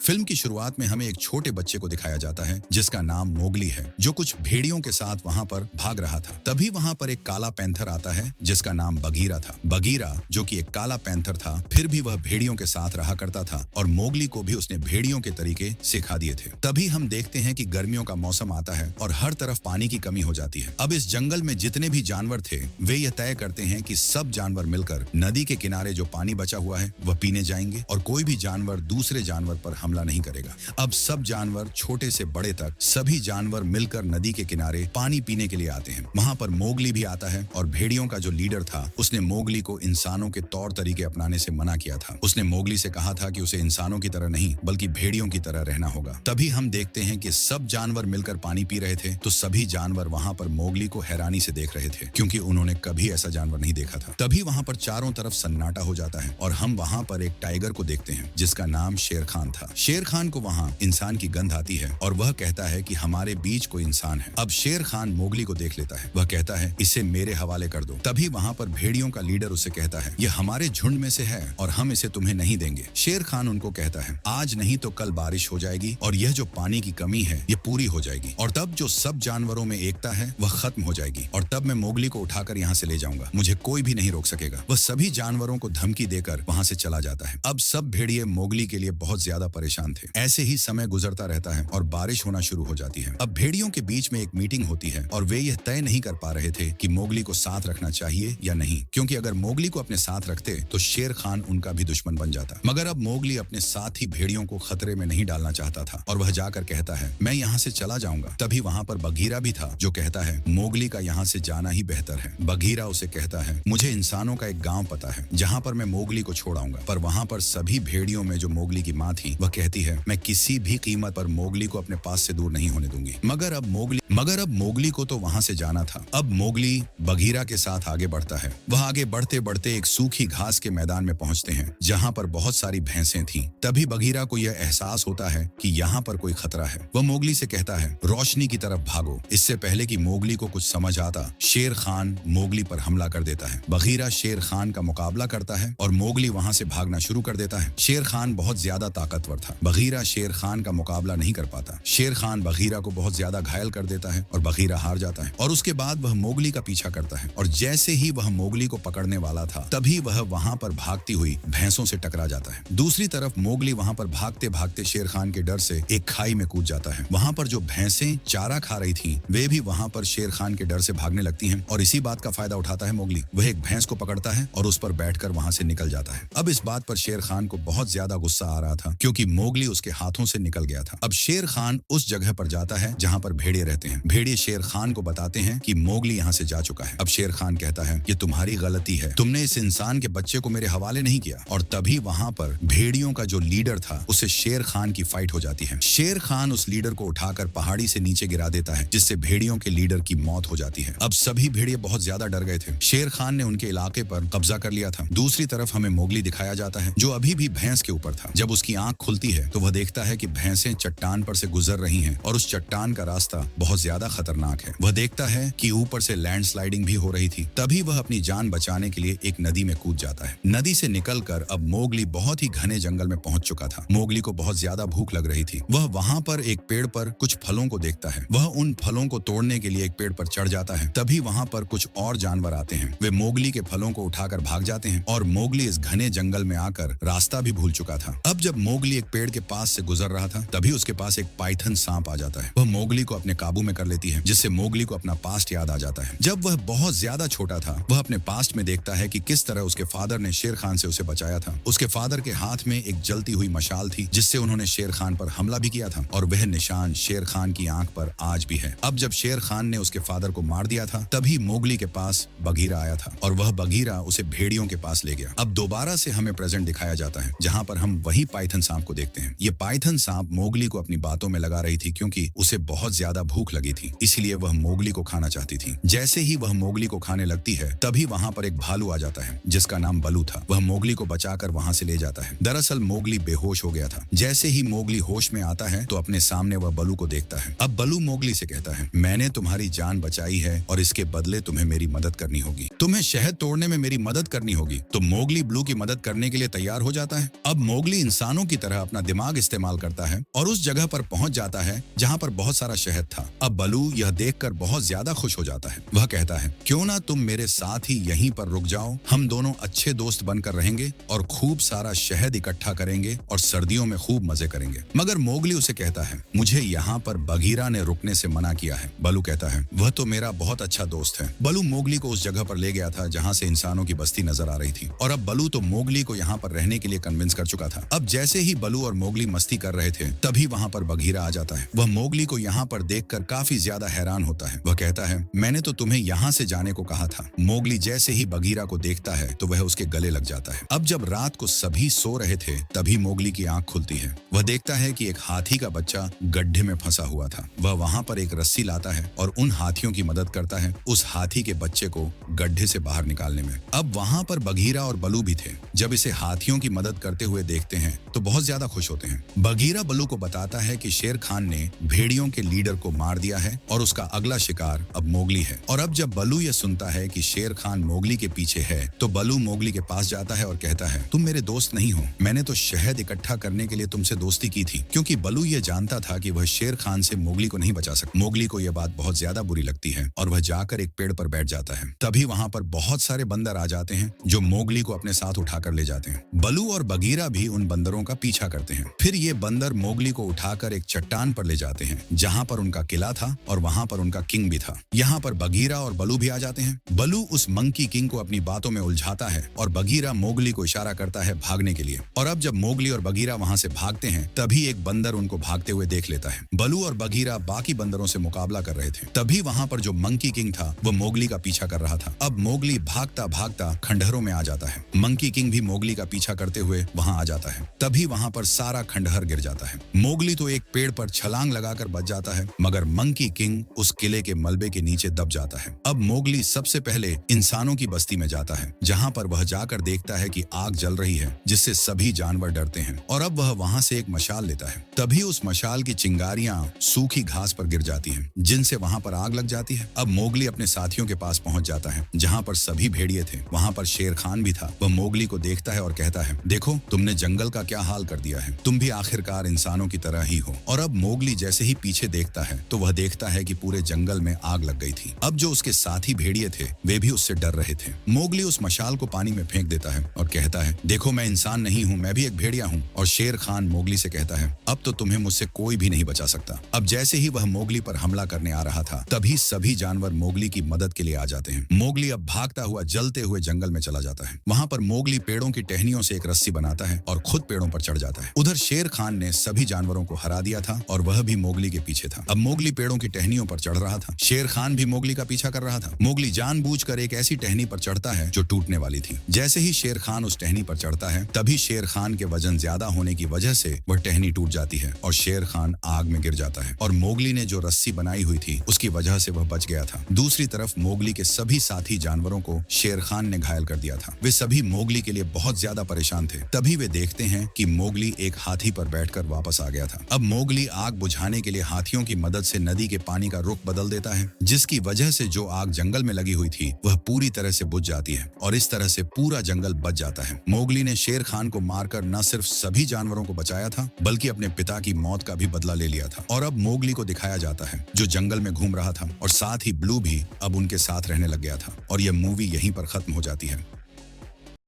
Film की शुरुआत में हमें एक छोटे बच्चे को दिखाया जाता है जिसका नाम मोगली है, जो कुछ भेड़ियों के साथ वहाँ पर भाग रहा था। तभी वहाँ पर एक काला पैंथर आता है जिसका नाम बगीरा था। बगीरा जो कि एक काला पैंथर था, फिर भी वह भेड़ियों के साथ रहा करता था और मोगली को भी उसने भेड़ियों के तरीके सिखा दिए थे। तभी हम देखते हैं कि गर्मियों का मौसम आता है और हर तरफ पानी की कमी हो जाती है। अब इस जंगल में जितने भी जानवर थे वे यह तय करते हैं कि सब जानवर मिलकर नदी के किनारे जो पानी बचा हुआ है वह पीने जाएंगे और कोई भी जानवर दूसरे जानवर पर हमला नहीं करेगा। अब सब जानवर छोटे से बड़े तक सभी जानवर मिलकर नदी के किनारे पानी पीने के लिए आते हैं। वहाँ पर मोगली भी आता है और भेड़ियों का जो लीडर था उसने मोगली को इंसानों के तौर तरीके अपनाने से मना किया था। उसने मोगली से कहा था कि उसे इंसानों की तरह नहीं बल्कि भेड़ियों की तरह रहना होगा। तभी हम देखते हैं कि सब जानवर मिलकर पानी पी रहे थे तो सभी जानवर वहाँ पर मोगली को हैरानी से देख रहे थे क्योंकि उन्होंने कभी ऐसा जानवर नहीं देखा था। तभी वहाँ पर चारों तरफ सन्नाटा हो जाता है और हम वहाँ पर एक टाइगर को देखते हैं जिसका नाम शेर खान था। शेर खान को वहाँ इंसान की गंध आती है और वह कहता है कि हमारे बीच कोई इंसान है। अब शेर खान मोगली को देख लेता है। वह कहता है इसे मेरे हवाले कर दो। तभी वहाँ पर भेड़ियों का लीडर उसे कहता है यह हमारे झुंड में से है और हम इसे तुम्हें नहीं देंगे। शेर खान उनको कहता है आज नहीं तो कल बारिश हो जाएगी और यह जो पानी की कमी है ये पूरी हो जाएगी और तब जो सब जानवरों में एकता है वह खत्म हो जाएगी और तब मैं मोगली को उठाकर यहाँ से ले जाऊंगा। मुझे कोई भी नहीं रोक सकेगा। वह सभी जानवरों को धमकी देकर वहाँ से चला जाता है। अब सब भेड़िए मोगली के लिए बहुत ज्यादा परेशान थे। ऐसे ही समय गुजरता रहता है और बारिश होना शुरू हो जाती है। अब भेड़ियों के बीच में एक मीटिंग होती है और वे यह तय नहीं कर पा रहे थे कि मोगली को साथ रखना चाहिए या नहीं, क्योंकि अगर मोगली को अपने साथ रखते तो शेर खान उनका भी दुश्मन बन जाता। मगर अब मोगली अपने साथ ही भेड़ियों को खतरे में नहीं डालना चाहता था और वह जाकर कहता है मैं यहाँ से चला जाऊंगा। तभी वहाँ पर बगीरा भी था जो कहता है मोगली का यहाँ से जाना ही बेहतर है। बगीरा उसे कहता है मुझे इंसानों का एक गांव पता है जहाँ पर मैं मोगली को छोड़ाऊंगा, पर वहाँ पर सभी भेड़ियों में जो मोगली की माँ थी वह कहती है मैं किसी भी कीमत पर मोगली को अपने पास से दूर नहीं होने दूंगी। मगर अब मोगली को तो वहाँ से जाना था। अब मोगली बगीरा के साथ आगे बढ़ता है। वह आगे बढ़ते बढ़ते एक सूखी घास के मैदान में पहुंचते हैं जहाँ पर बहुत सारी भैंसें थीं। तभी बगीरा को यह एहसास होता है कि यहाँ पर कोई खतरा है। वह मोगली से कहता है रोशनी की तरफ भागो। इससे पहले कि मोगली को कुछ समझ आता शेर खान मोगली पर हमला कर देता है। बगीरा शेर खान का मुकाबला करता है और मोगली वहाँ से भागना शुरू कर देता है। शेर खान बहुत ज्यादा ताकतवर था। बगीरा शेर खान का मुकाबला नहीं कर पाता। शेर खान बगीरा को बहुत ज्यादा घायल कर देता है और बगीरा हार जाता है और उसके बाद वह मोगली का पीछा करता है और जैसे ही वह मोगली को पकड़ने वाला था तभी वह वहाँ पर भागती हुई भैंसों से टकरा जाता है। दूसरी तरफ मोगली वहाँ पर भागते भागते शेर खान के डर से एक खाई में कूद जाता है। वहाँ पर जो भैंसें चारा खा रही थी वे भी वहाँ पर शेर खान के डर से भागने लगती हैं और इसी बात का फायदा उठाता है मोगली। वह एक भैंस को पकड़ता है और उस पर बैठकर वहाँ से निकल जाता है। अब इस बात पर शेर खान को बहुत ज्यादा गुस्सा आ रहा था क्योंकि मोगली उसके हाथों से निकल गया था। अब शेर खान उस जगह पर जाता है जहाँ पर भेड़िए रहते हैं। भेड़िए शेर खान को बताते हैं कि मोगली यहाँ से जा चुका है। अब शेर खान कहता है ये तुम्हारी गलती है, तुमने इस इंसान के बच्चे को मेरे हवाले नहीं किया। और तभी वहाँ पर भेड़ियों का जो लीडर था उससे शेर खान की फाइट हो जाती है। शेर खान उस लीडर को उठाकर पहाड़ी से नीचे गिरा देता है जिससे भेड़ियों के लीडर की मौत हो जाती है। अब सभी भेड़िए बहुत ज्यादा डर गए थे। शेर खान ने उनके इलाके पर कब्जा कर लिया था। दूसरी तरफ हमें मोगली दिखाया जाता है जो अभी भी भैंस के ऊपर था। जब उसकी आंख खुलती है तो वह देखता है कि भैंसें चट्टान पर से गुजर रही हैं और उस चट्टान का रास्ता बहुत ज्यादा खतरनाक है। वह देखता है कि ऊपर से लैंडस्लाइडिंग भी हो रही थी। तभी वह अपनी जान बचाने के लिए एक नदी में कूद जाता है। नदी से निकलकर अब मोगली बहुत ही घने जंगल में पहुंच चुका था। मोगली को बहुत ज्यादा भूख लग रही थी। वह वहां पर एक पेड़ पर कुछ फलों को देखता है। वह उन फलों को तोड़ने के लिए एक पेड़ पर चढ़ जाता है। तभी वहां पर कुछ और जानवर आते हैं। वे मोगली के फलों को उठाकर भाग जाते हैं और मोगली इस घने जंगल में आकर रास्ता भी भूल चुका था। अब जब मोगली एक पेड़ के पास से गुजर रहा था तभी उसके पास एक पाइथन सांप आ जाता है। वह मोगली को अपने काबू में कर लेती है जिससे मोगली को अपना पास्ट याद आ जाता है। जब वह बहुत ज्यादा छोटा था वह अपने पास्ट में देखता है कि किस तरह उसके फादर ने शेर खान से उसे बचाया था। उसके फादर के हाथ में एक जलती हुई मशाल थी जिससे उन्होंने शेर खान पर हमला भी किया था और वह निशान शेर खान की आंख पर आज भी है। अब जब शेर खान ने उसके फादर को मार दिया था तभी मोगली के पास बगीरा आया था और वह बगीरा उसे भेड़ियों के पास ले गया। अब दोबारा से हमें प्रेजेंट दिखाया जाता है जहाँ पर हम वही पाइथन सांप को देखते हैं। ये पाइथन सांप मोगली को अपनी बातों में लगा रही थी क्योंकि उसे बहुत ज्यादा भूख लगी थी, इसलिए वह मोगली को खाना चाहती थी। जैसे ही वह मोगली को खाने लगती है तभी वहाँ पर एक भालू आ जाता है जिसका नाम बलू था। वह मोगली को बचाकर वहाँ से ले जाता है। दरअसल मोगली बेहोश हो गया था। जैसे ही मोगली होश में आता है तो अपने सामने वह बलू को देखता है। अब बलू मोगली से कहता है मैंने तुम्हारी जान बचाई है और इसके बदले तुम्हें मेरी मदद करनी होगी। तुम्हें शहद तोड़ने में मेरी मदद करनी होगी। तो मोगली ब्लू की मदद करने के लिए तैयार हो जाता है। अब मोगली इंसानों की तरह अपना अपना दिमाग इस्तेमाल करता है और उस जगह पर पहुंच जाता है जहां पर बहुत सारा शहद था। अब बलू यह देखकर बहुत ज्यादा खुश हो जाता है। वह कहता है, क्यों ना तुम मेरे साथ ही यहीं पर रुक जाओ, हम दोनों अच्छे दोस्त बनकर रहेंगे और खूब सारा शहद इकट्ठा करेंगे और सर्दियों में खूब मजे करेंगे। मगर मोगली उसे कहता है, मुझे यहाँ पर बगीरा ने रुकने से मना किया है। बलू कहता है, वह तो मेरा बहुत अच्छा दोस्त है। बलू मोगली को उस जगह पर ले गया था जहाँ से इंसानों की बस्ती नजर आ रही थी और अब बलू तो मोगली को यहाँ पर रहने के लिए कन्विंस कर चुका था। अब जैसे ही बलू और मोगली मस्ती कर रहे थे तभी वहाँ पर बगीरा आ जाता है। वह मोगली को यहाँ पर देखकर काफी ज्यादा हैरान होता है। वह कहता है, मैंने तो तुम्हें यहाँ से जाने को कहा था। मोगली जैसे ही बगीरा को देखता है तो वह उसके गले लग जाता है। अब जब रात को सभी सो रहे थे तभी मोगली की आंख खुलती है। वह देखता है कि एक हाथी का बच्चा गड्ढे में फंसा हुआ था। वह वहाँ पर एक रस्सी लाता है और उन हाथियों की मदद करता है उस हाथी के बच्चे को गड्ढे से बाहर निकालने में। अब वहाँ पर बगीरा और बलू भी थे। जब इसे हाथियों की मदद करते हुए देखते हैं तो बहुत ज्यादा खुश होते हैं। बगीरा बलू को बताता है कि शेर खान ने भेड़ियों के लीडर को मार दिया है और उसका अगला शिकार अब मोगली है। और अब जब बलू यह सुनता है कि शेर खान मोगली के पीछे है तो बलू मोगली के पास जाता है और कहता है, तुम मेरे दोस्त नहीं हो, मैंने तो शहद इकट्ठा करने के लिए तुमसे दोस्ती की थी। क्योंकि बलू यह जानता था कि वह शेर खान से मोगली को नहीं बचा सकता। मोगली को यह बात बहुत ज्यादा बुरी लगती है और वह जाकर एक पेड़ पर बैठ जाता है। तभी वहाँ पर बहुत सारे बंदर आ जाते हैं जो मोगली को अपने साथ उठाकर ले जाते हैं। बलू और बगीरा भी उन बंदरों का पीछा करते हैं। फिर ये बंदर मोगली को उठाकर एक चट्टान पर ले जाते हैं जहाँ पर उनका किला था और वहाँ पर उनका किंग भी था। यहाँ पर बगीरा और बलू भी आ जाते हैं। बलू उस मंकी किंग को अपनी बातों में उलझाता है और बगीरा मोगली को इशारा करता है भागने के लिए। और अब जब मोगली और बगीरा वहाँ से भागते हैं तभी एक बंदर उनको भागते हुए देख लेता है। बलू और बगीरा बाकी बंदरों से मुकाबला कर रहे थे। तभी वहाँ पर जो मंकी किंग था वो मोगली का पीछा कर रहा था। अब मोगली भागता भागता खंडहरों में आ जाता है। मंकी किंग भी मोगली का पीछा करते हुए वहाँ आ जाता है। तभी वहाँ पर सारा खंडहर गिर जाता है। मोगली तो एक पेड़ पर छलांग लगाकर बच जाता है मगर मंकी किंग उस किले के मलबे के नीचे दब जाता है। अब मोगली सबसे पहले इंसानों की बस्ती में जाता है जहाँ पर वह जाकर देखता है कि आग जल रही है जिससे सभी जानवर डरते हैं और अब वह वहाँ से एक मशाल लेता है। तभी उस मशाल की चिंगारियां सूखी घास पर गिर जाती हैं जिनसे वहाँ पर आग लग जाती है। अब मोगली अपने साथियों के पास पहुंच जाता है जहाँ पर सभी भेड़िए थे। वहाँ पर शेर खान भी था। वह मोगली को देखता है और कहता है, देखो तुमने जंगल का क्या हाल कर दिया है, तुम भी आखिरकार इंसानों की तरह ही हो। और अब मोगली जैसे ही पीछे देखता है तो वह देखता है कि पूरे जंगल में आग लग गई थी। अब जो उसके साथी भेड़िए थे वे भी उससे डर रहे थे। मोगली उस मशाल को पानी में फेंक देता है और कहता है, देखो मैं इंसान नहीं हूँ, मैं भी एक भेड़िया हूँ। और शेर खान मोगली से कहता है, अब तो तुम्हें मुझसे कोई भी नहीं बचा सकता। अब जैसे ही वह मोगली पर हमला करने आ रहा था तभी सभी जानवर मोगली की मदद के लिए आ जाते हैं। मोगली अब भागता हुआ जलते हुए जंगल में चला जाता है। वहाँ पर मोगली पेड़ों की टहनियों से एक रस्सी बनाता है और खुद पेड़ों पर चढ़ जाता है। उधर शेर खान ने सभी जानवरों को हरा दिया था और वह भी मोगली के पीछे था। अब मोगली पेड़ों की टहनियों पर चढ़ रहा था। शेर खान भी मोगली का पीछा कर रहा था। मोगली जानबूझकर एक ऐसी टहनी पर चढ़ता है जो टूटने वाली थी। जैसे ही शेर खान उस टहनी पर चढ़ता है तभी शेर खान के वजन ज्यादा होने की वजह से वह टहनी टूट जाती है और शेर खान आग में गिर जाता है और मोगली ने जो रस्सी बनाई हुई थी उसकी वजह से वह बच गया था। दूसरी तरफ मोगली के सभी साथी जानवरों को शेर खान ने घायल कर दिया था। वे सभी मोगली के लिए बहुत ज्यादा परेशान थे। तभी वे देखते हैं कि मोगली एक हाथी पर बैठकर वापस आ गया था। अब मोगली आग बुझाने के लिए हाथियों की मदद से नदी के पानी का रुख बदल देता है जिसकी वजह से जो आग जंगल में लगी हुई थी वह पूरी तरह से बुझ जाती है और इस तरह से पूरा जंगल बच जाता है। मोगली ने शेर खान को मारकर न सिर्फ सभी जानवरों को बचाया था बल्कि अपने पिता की मौत का भी बदला ले लिया था। और अब मोगली को दिखाया जाता है जो जंगल में घूम रहा था और साथ ही ब्लू भी अब उनके साथ रहने लग गया था और यह मूवी यहीं पर खत्म हो जाती है।